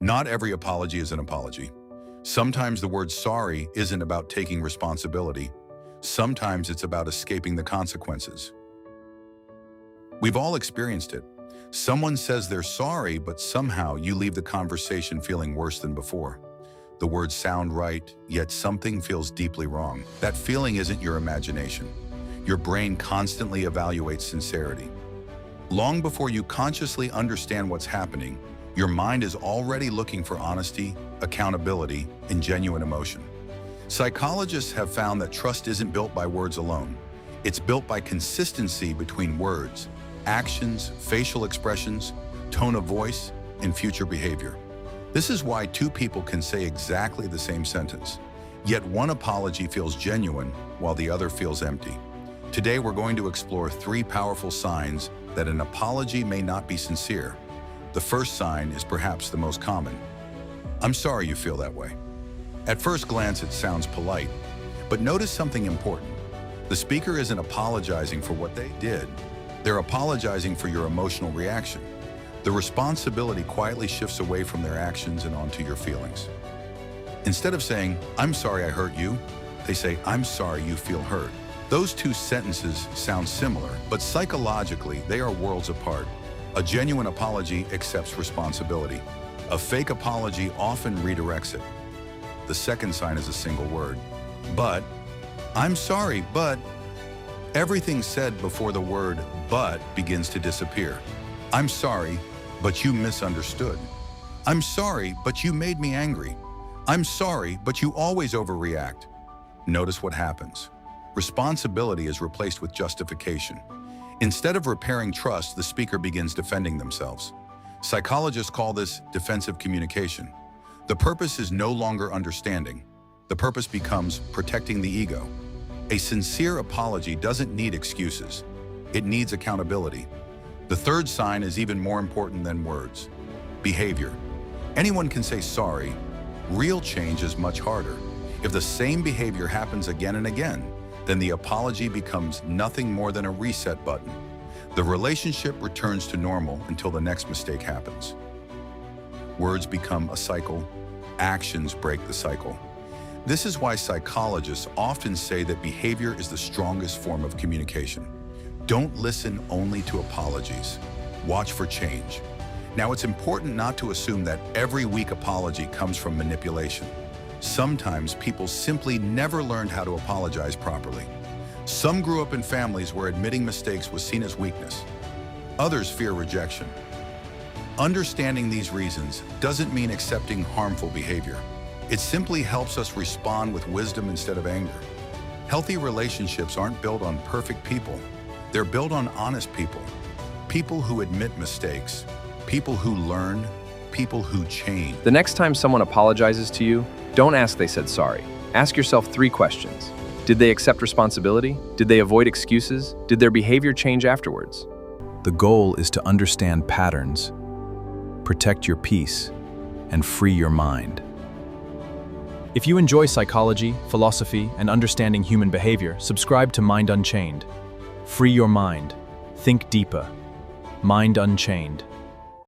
Not every apology is an apology. Sometimes the word sorry isn't about taking responsibility. Sometimes it's about escaping the consequences. We've all experienced it. Someone says they're sorry, but somehow you leave the conversation feeling worse than before. The words sound right, yet something feels deeply wrong. That feeling isn't your imagination. Your brain constantly evaluates sincerity. Long before you consciously understand what's happening, your mind is already looking for honesty, accountability, and genuine emotion. Psychologists have found that trust isn't built by words alone. It's built by consistency between words, actions, facial expressions, tone of voice, and future behavior. This is why two people can say exactly the same sentence, yet one apology feels genuine while the other feels empty. Today, we're going to explore 3 powerful signs that an apology may not be sincere. The first sign is perhaps the most common. I'm sorry you feel that way. At first glance, it sounds polite, but notice something important. The speaker isn't apologizing for what they did. They're apologizing for your emotional reaction. The responsibility quietly shifts away from their actions and onto your feelings. Instead of saying, "I'm sorry I hurt you," they say, "I'm sorry you feel hurt." Those 2 sentences sound similar, but psychologically, they are worlds apart. A genuine apology accepts responsibility. A fake apology often redirects it. The second sign is a single word. But. I'm sorry, but. Everything said before the word "but" begins to disappear. I'm sorry, but you misunderstood. I'm sorry, but you made me angry. I'm sorry, but you always overreact. Notice what happens. Responsibility is replaced with justification. Instead of repairing trust, the speaker begins defending themselves. Psychologists call this defensive communication. The purpose is no longer understanding. The purpose becomes protecting the ego. A sincere apology doesn't need excuses. It needs accountability. The third sign is even more important than words. Behavior. Anyone can say sorry. Real change is much harder. If the same behavior happens again and again, then the apology becomes nothing more than a reset button. The relationship returns to normal until the next mistake happens. Words become a cycle. Actions break the cycle. This is why psychologists often say that behavior is the strongest form of communication. Don't listen only to apologies. Watch for change. Now, it's important not to assume that every weak apology comes from manipulation. Sometimes people simply never learned how to apologize properly. Some grew up in families where admitting mistakes was seen as weakness. Others fear rejection. Understanding these reasons doesn't mean accepting harmful behavior. It simply helps us respond with wisdom instead of anger. Healthy relationships aren't built on perfect people. They're built on honest people. People who admit mistakes. People who learn. People who change. The next time someone apologizes to you, don't ask they said sorry. Ask yourself 3 questions. Did they accept responsibility? Did they avoid excuses? Did their behavior change afterwards? The goal is to understand patterns, protect your peace, and free your mind. If you enjoy psychology, philosophy, and understanding human behavior, subscribe to Mind Unchained. Free your mind. Think deeper. Mind Unchained.